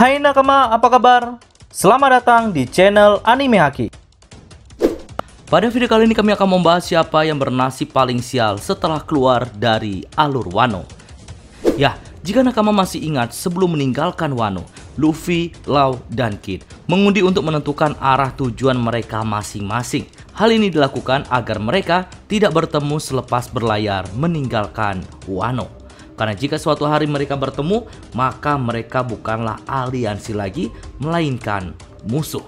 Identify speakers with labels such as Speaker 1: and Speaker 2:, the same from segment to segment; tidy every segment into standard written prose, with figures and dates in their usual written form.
Speaker 1: Hai nakama, apa kabar? Selamat datang di channel Anime Haki. Pada video kali ini kami akan membahas siapa yang bernasib paling sial setelah keluar dari alur Wano. Ya, jika nakama masih ingat sebelum meninggalkan Wano, Luffy, Law, dan Kid mengundi untuk menentukan arah tujuan mereka masing-masing. Hal ini dilakukan agar mereka tidak bertemu selepas berlayar meninggalkan Wano. Karena jika suatu hari mereka bertemu, maka mereka bukanlah aliansi lagi, melainkan musuh.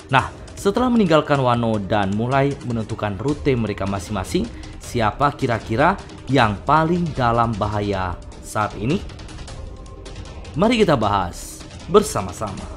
Speaker 1: Nah, setelah meninggalkan Wano dan mulai menentukan rute mereka masing-masing, siapa kira-kira yang paling dalam bahaya saat ini? Mari kita bahas bersama-sama.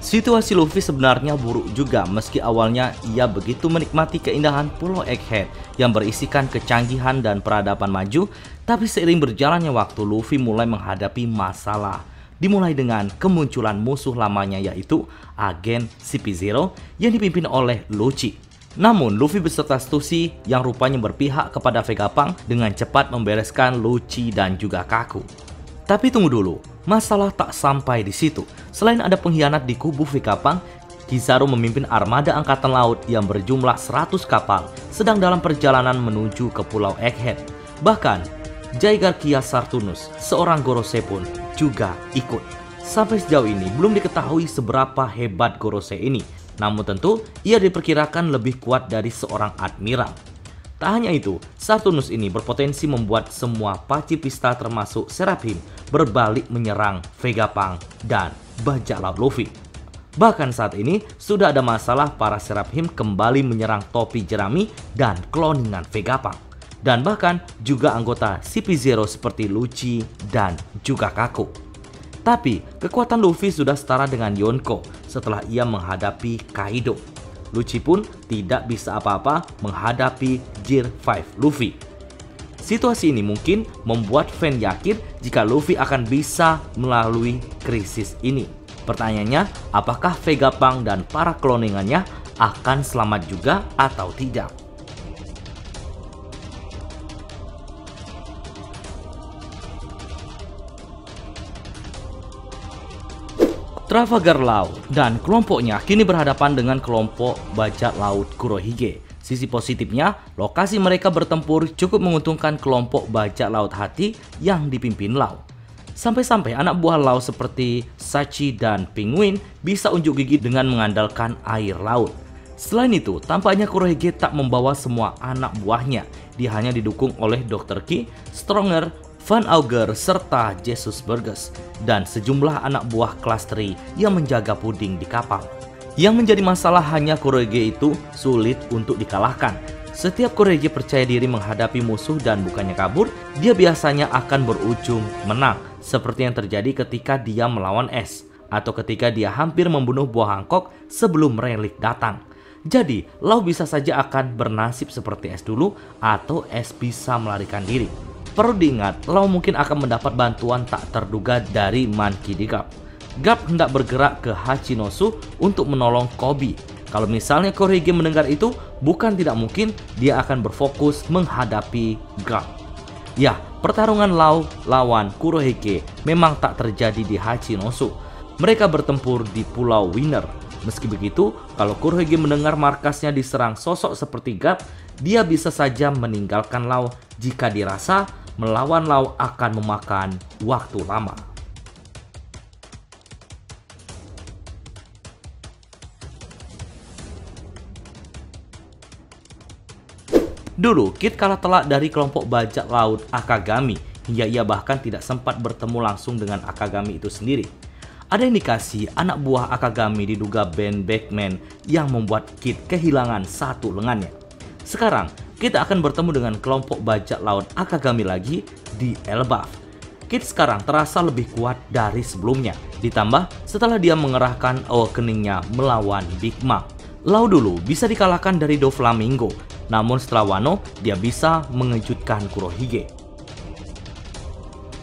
Speaker 1: Situasi Luffy sebenarnya buruk juga meski awalnya ia begitu menikmati keindahan Pulau Egghead yang berisikan kecanggihan dan peradaban maju, tapi seiring berjalannya waktu Luffy mulai menghadapi masalah. Dimulai dengan kemunculan musuh lamanya yaitu agen CP0 yang dipimpin oleh Lucci. Namun Luffy beserta Stussy yang rupanya berpihak kepada Vegapunk dengan cepat membereskan Lucci dan juga Kaku. Tapi tunggu dulu, masalah tak sampai di situ. Selain ada pengkhianat di kubu Vegapunk, Kizaru memimpin armada angkatan laut yang berjumlah 100 kapal sedang dalam perjalanan menuju ke Pulau Egghead. Bahkan, Jaigarkia Sartunus, seorang Gorosei pun juga ikut. Sampai sejauh ini belum diketahui seberapa hebat Gorosei ini, namun tentu ia diperkirakan lebih kuat dari seorang admiral. Tak hanya itu, Sartunus ini berpotensi membuat semua pacifista termasuk Seraphim berbalik menyerang Vegapunk dan bajak laut Luffy. Bahkan saat ini sudah ada masalah para Seraphim kembali menyerang topi jerami dan kloningan Vegapunk. Dan bahkan juga anggota CP0 seperti Lucci dan juga Kaku. Tapi kekuatan Luffy sudah setara dengan Yonko setelah ia menghadapi Kaido. Lucci pun tidak bisa apa-apa menghadapi Gear 5 Luffy. Situasi ini mungkin membuat fan yakin jika Luffy akan bisa melalui krisis ini. Pertanyaannya, apakah Vegapunk dan para kloningannya akan selamat juga atau tidak? Trafalgar Law dan kelompoknya kini berhadapan dengan kelompok bajak laut Kurohige. Sisi positifnya, lokasi mereka bertempur cukup menguntungkan kelompok bajak laut hati yang dipimpin Law. Sampai-sampai anak buah Law seperti Sachi dan Penguin bisa unjuk gigi dengan mengandalkan air laut. Selain itu, tampaknya Kurohige tak membawa semua anak buahnya. Dia hanya didukung oleh Dr. Key, Stronger, Van Auger, serta Jesus Burgess, dan sejumlah anak buah kelas 3 yang menjaga puding di kapal. Yang menjadi masalah hanya Kurohige itu sulit untuk dikalahkan. Setiap Kurohige percaya diri menghadapi musuh dan bukannya kabur, dia biasanya akan berujung menang, seperti yang terjadi ketika dia melawan Es, atau ketika dia hampir membunuh buah Hancock sebelum relik datang. Jadi, Law bisa saja akan bernasib seperti Es dulu, atau Es bisa melarikan diri. Perlu diingat, Law mungkin akan mendapat bantuan tak terduga dari Monkey D. Garp. Garp hendak bergerak ke Hachinosu untuk menolong Koby. Kalau misalnya Kurohige mendengar itu, bukan tidak mungkin dia akan berfokus menghadapi Garp. Ya, pertarungan Law lawan Kurohige memang tak terjadi di Hachinosu. Mereka bertempur di Pulau Winner. Meski begitu, kalau Kurohige mendengar markasnya diserang sosok seperti Garp, dia bisa saja meninggalkan Law jika dirasa melawan Law akan memakan waktu lama. Dulu, Kid kalah telak dari kelompok bajak laut Akagami, hingga ia bahkan tidak sempat bertemu langsung dengan Akagami itu sendiri. Ada indikasi anak buah Akagami diduga Ben Beckman yang membuat Kid kehilangan satu lengannya. Sekarang, Kid akan bertemu dengan kelompok bajak laut Akagami lagi di Elbaf. Kid sekarang terasa lebih kuat dari sebelumnya. Ditambah setelah dia mengerahkan awakeningnya melawan Big Mom. Law dulu bisa dikalahkan dari Doflamingo, namun setelah Wano dia bisa mengejutkan Kurohige.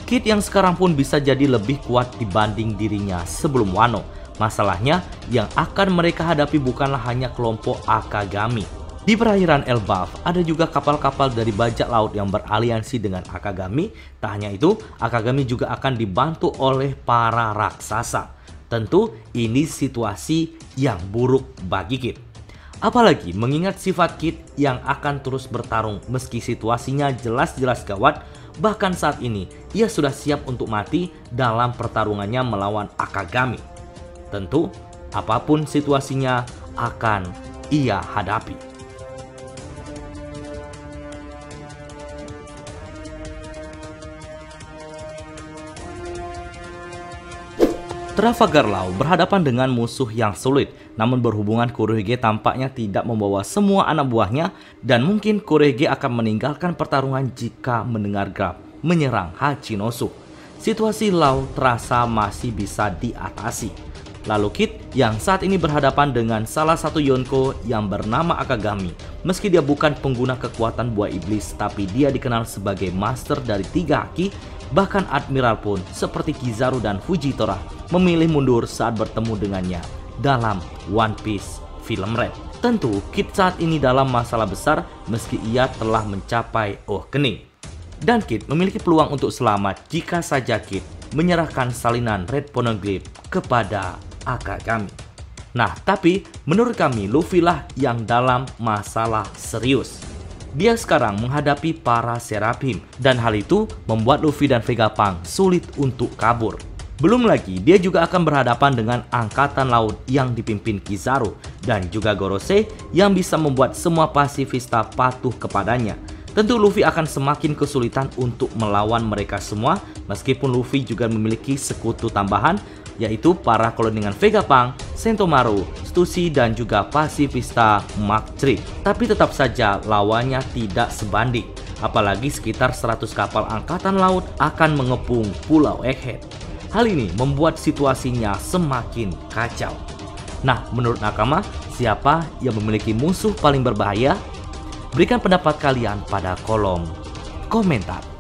Speaker 1: Kid yang sekarang pun bisa jadi lebih kuat dibanding dirinya sebelum Wano. Masalahnya yang akan mereka hadapi bukanlah hanya kelompok Akagami. Di perairan Elbaf, ada juga kapal-kapal dari bajak laut yang beraliansi dengan Akagami. Tak hanya itu, Akagami juga akan dibantu oleh para raksasa. Tentu, ini situasi yang buruk bagi Kid. Apalagi mengingat sifat Kid yang akan terus bertarung meski situasinya jelas-jelas gawat. Bahkan saat ini, ia sudah siap untuk mati dalam pertarungannya melawan Akagami. Tentu, apapun situasinya akan ia hadapi. Trafalgar Law berhadapan dengan musuh yang sulit, namun berhubungan Kurohige tampaknya tidak membawa semua anak buahnya dan mungkin Kurohige akan meninggalkan pertarungan jika mendengar Garp menyerang Hachinosu. Situasi Law terasa masih bisa diatasi. Lalu Kid yang saat ini berhadapan dengan salah satu Yonko yang bernama Akagami. Meski dia bukan pengguna kekuatan buah iblis, tapi dia dikenal sebagai master dari 3 haki. Bahkan Admiral pun seperti Kizaru dan Fujitora memilih mundur saat bertemu dengannya dalam One Piece film Red. Tentu Kid saat ini dalam masalah besar meski ia telah mencapai Kening. Dan Kid memiliki peluang untuk selamat jika saja Kid menyerahkan salinan Red Poneglyph kepada Akagami. Nah, tapi menurut kami Luffy lah yang dalam masalah serius. Dia sekarang menghadapi para Seraphim dan hal itu membuat Luffy dan Vegapunk sulit untuk kabur. Belum lagi dia juga akan berhadapan dengan angkatan laut yang dipimpin Kizaru dan juga Gorosei yang bisa membuat semua pasifista patuh kepadanya. Tentu Luffy akan semakin kesulitan untuk melawan mereka semua meskipun Luffy juga memiliki sekutu tambahan yaitu para kolonial Vegapunk, Sentomaru, Stussy dan juga pasifista Mark III. Tapi tetap saja lawannya tidak sebanding, apalagi sekitar 100 kapal angkatan laut akan mengepung Pulau Egghead. Hal ini membuat situasinya semakin kacau. Nah, menurut Nakama, siapa yang memiliki musuh paling berbahaya? Berikan pendapat kalian pada kolom komentar.